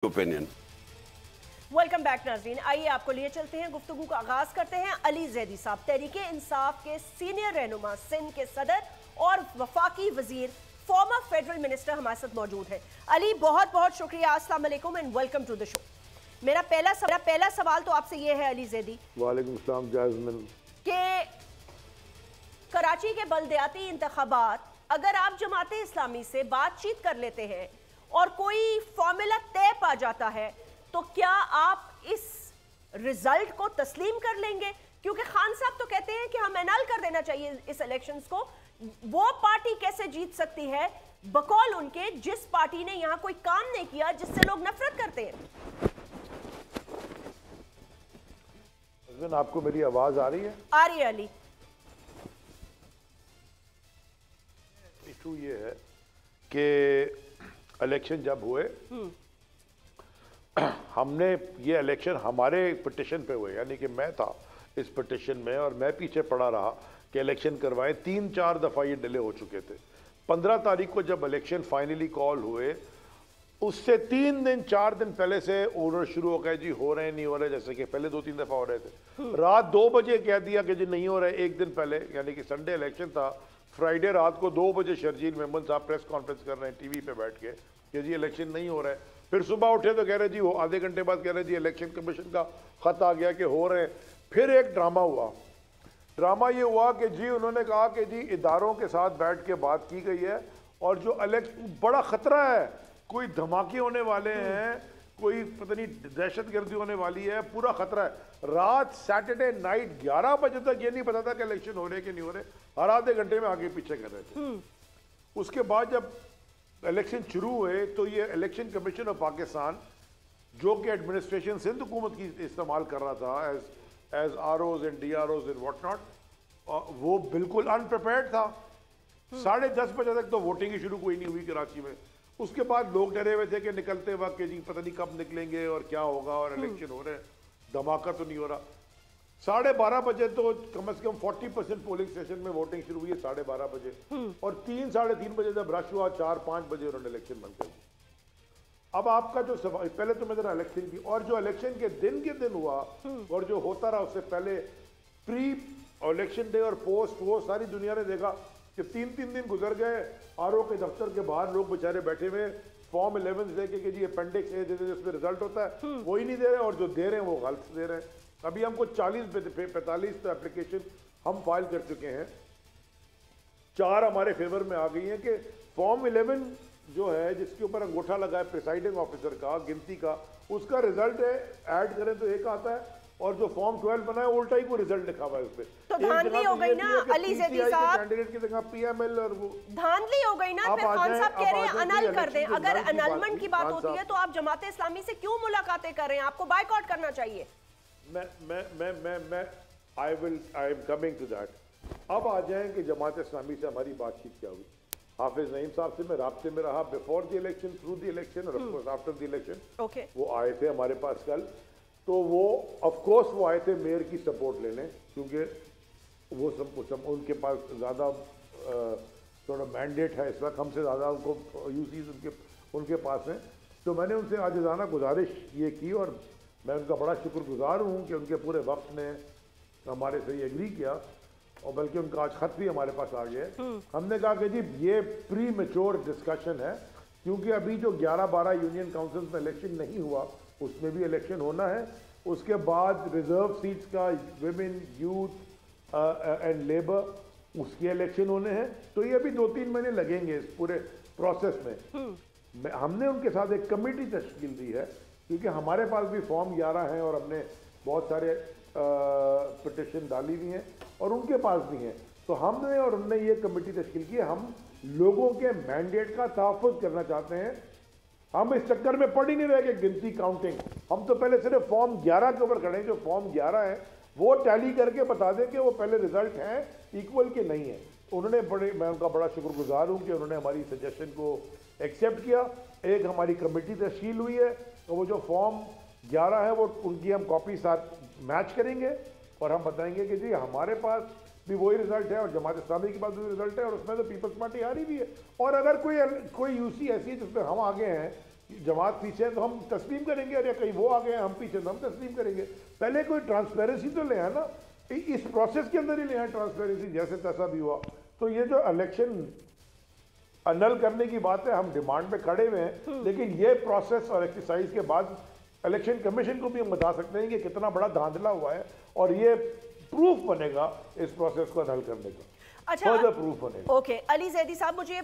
Opinion. Welcome back नाज़रीन। आइए आपको लिए चलते हैं, गुफ्तगू का आगाज करते हैं। अली ज़ैदी साहब, तहरीके इंसाफ के सीनियर रहनुमा, सिंध के सदर और वफाकी वजीर, फॉर्मर फेडरल मिनिस्टर हमारे साथ मौजूद है। अली, बहुत बहुत शुक्रिया, अस्सलाम वालेकुम and welcome to the show. मेरा पहला सवाल तो आपसे ये है अली ज़ैदी, वालेकुम सलाम जाज़मिन, कि कराची के बल्दियाती इंतखाबात अगर आप जमाते इस्लामी से बातचीत कर लेते हैं और कोई फॉर्मूला तय पा जाता है तो क्या आप इस रिजल्ट को तस्लीम कर लेंगे? क्योंकि खान साहब तो कहते हैं कि हम एनाल कर देना चाहिए इस इलेक्शंस को। वो पार्टी कैसे जीत सकती है बकौल उनके, जिस पार्टी ने यहां कोई काम नहीं किया जिससे लोग नफरत करते हैं? आपको मेरी आवाज आ रही है? आ रही है अली। इशू ये है कि इलेक्शन जब हुए, हमने ये इलेक्शन हमारे पिटिशन पे हुए, यानी कि मैं था इस पिटिशन में और मैं पीछे पड़ा रहा कि इलेक्शन करवाएं। 3-4 दफ़ा ये डिले हो चुके थे। 15 तारीख को जब इलेक्शन फाइनली कॉल हुए, उससे 3-4 दिन पहले से ऑर्डर शुरू हो गए, जी हो रहे नहीं हो रहे, जैसे कि पहले 2-3 दफ़ा हो रहे थे। रात 2 बजे कह दिया कि जी नहीं हो रहे। एक दिन पहले, यानी कि संडे इलेक्शन था, फ्राइडे रात को 2 बजे शर्जील मेमन साहब प्रेस कॉन्फ्रेंस कर रहे हैं टीवी पे बैठ के कि जी इलेक्शन नहीं हो रहा है। फिर सुबह उठे तो कह रहे जी, वो आधे घंटे बाद कह रहे जी इलेक्शन कमीशन का खत आ गया कि हो रहे हैं। फिर एक ड्रामा हुआ। ड्रामा ये हुआ कि जी उन्होंने कहा कि जी इदारों के साथ बैठ के बात की गई है और जो बड़ा खतरा है, कोई धमाके होने वाले हैं, कोई पता नहीं दहशतगर्दी होने वाली है, पूरा खतरा है। रात सैटरडे नाइट 11 बजे तक ये नहीं पता था कि इलेक्शन हो रहे कि नहीं हो रहे, हर आधे घंटे में आगे पीछे कर रहे थे। उसके बाद जब इलेक्शन शुरू हुए तो ये इलेक्शन कमीशन ऑफ पाकिस्तान, जो कि एडमिनिस्ट्रेशन सिंध हुकूमत की इस्तेमाल कर रहा था as ROs and DROs and what not, वो बिल्कुल अनप्रिपेयर्ड था। 10:30 बजे तक तो वोटिंग ही शुरू कोई नहीं हुई कराची में। उसके बाद लोग डरे हुए थे कि निकलते वक्त कि जी पता नहीं कब निकलेंगे और क्या होगा, और इलेक्शन हो रहे हैं, धमाका तो नहीं हो रहा। 12:30 बजे तो कम से कम 40% पोलिंग स्टेशन में वोटिंग शुरू हुई है, 12:30 बजे। और 3-3:30 बजे जब रश हुआ, 4-5 बजे उन्होंने इलेक्शन बंद कर दी। अब आपका जो सवाल, पहले तो मैं जरा इलेक्शन की, और जो इलेक्शन के दिन हुआ और जो होता रहा उससे पहले, प्री इलेक्शन डे और पोस्ट, वो सारी दुनिया ने देखा कि 3-3 दिन गुजर गए। RO के दफ्तर के बाहर लोग बेचारे बैठे हुए, फॉर्म 11 दे के जी अपेंडिक्स A दे दे, उसमें रिजल्ट होता है, वो ही नहीं दे रहे, और जो दे रहे हैं वो गलत दे रहे हैं। अभी हमको 40-45 एप्लीकेशन हम फाइल कर चुके हैं, 4 हमारे फेवर में आ गई हैं कि फॉर्म 11 जो है, जिसके ऊपर अंगूठा लगा है प्रिसाइडिंग ऑफिसर का, गिनती का, उसका रिजल्ट है, ऐड करें तो एक आता है, और जो फॉर्म 12 बना है उल्टा ही को रिजल्ट लिखा हुआ है उस पे। तो धांधली हो गई ना अली ज़ैदी साहब, कैंडिडेट की जगह PML, और वो धांधली हो गई ना। फिर खान साहब कह रहे हैं अनल कर दें। अगर अनलमेंट की बात खान होती है तो आप जमात इस्लामी से क्यों मुलाकातें कर रहे हैं? आपको बायकॉट करना चाहिए। I am coming to that. अब आ जाएं कि जमात इस्लामी से हमारी बातचीत क्या हुई। हाफिज नईम साहब से मैं राब्ते में रहा, before the election, through the election, और of course after the election. वो आए थे हमारे पास कल, तो वो ऑफ कोर्स वो आए थे मेयर की सपोर्ट लेने, क्योंकि वो सब उनके पास ज़्यादा थोड़ा मैंडेट है इस वक्त, हमसे ज़्यादा उनको UCs उनके पास हैं। तो मैंने उनसे आजिज़ाना गुजारिश ये की, और मैं उनका बड़ा शुक्रगुजार हूँ कि उनके पूरे वक्त ने हमारे से ये एग्री किया, और बल्कि उनका आज खत भी हमारे पास आ गया है। हमने कहा कि जी ये प्री मैच्योर डिस्कशन है, क्योंकि अभी जो 11-12 यूनियन काउंसिल्स में इलेक्शन नहीं हुआ, उसमें भी इलेक्शन होना है। उसके बाद रिजर्व सीट्स का, विमेन, यूथ एंड लेबर, उसके इलेक्शन होने हैं। तो ये अभी 2-3 महीने लगेंगे इस पूरे प्रोसेस में। हमने उनके साथ एक कमेटी तश्कील दी है, क्योंकि हमारे पास भी फॉर्म 11 हैं और हमने बहुत सारे पिटिशन डाली हुई हैं, और उनके पास भी हैं। तो हमने और उनने ये कमेटी तश्कील की है। हम लोगों के मैंडेट का तहफ़्फ़ुज़ करना चाहते हैं। हम इस चक्कर में पड़ ही नहीं रहे कि गिनती, काउंटिंग। हम तो पहले सिर्फ फॉर्म 11 के ऊपर खड़े हैं। जो फॉर्म 11 है वो टैली करके बता दें कि वो पहले रिजल्ट हैं इक्वल के नहीं है। उन्होंने मैं उनका बड़ा शुक्रगुजार हूँ कि उन्होंने हमारी सजेशन को एक्सेप्ट किया। एक हमारी कमेटी तश्कील हुई है, तो वो जो फॉर्म 11 है वो उनकी हम कॉपी साथ मैच करेंगे, और हम बताएंगे कि जी हमारे पास भी वही रिजल्ट है और जमात इस्लामी के पास भी रिजल्ट है, और उसमें तो पीपल्स पार्टी हारी भी है। और अगर कोई UC ऐसी है जिसमें हम आगे हैं, जमात पीछे है तो हम तस्लीम करेंगे, अरे कहीं वो आ गए हम पीछे तो हम तस्लीम करेंगे। पहले कोई ट्रांसपेरेंसी तो ले आए ना, इस प्रोसेस के अंदर ही ले आए ट्रांसपेरेंसी, जैसे तैसा भी हुआ। तो ये जो इलेक्शन अनल करने की बात है, हम डिमांड पे खड़े हुए हैं, लेकिन ये प्रोसेस और एक्सरसाइज के बाद इलेक्शन कमीशन को भी हम बता सकते हैं कि कितना बड़ा धांधला हुआ है, और ये प्रूफ बनेगा इस प्रोसेस को हल करने का। अच्छा, फर्दर प्रूफ बनेगा। ओके, अली जैदी साहब, मुझे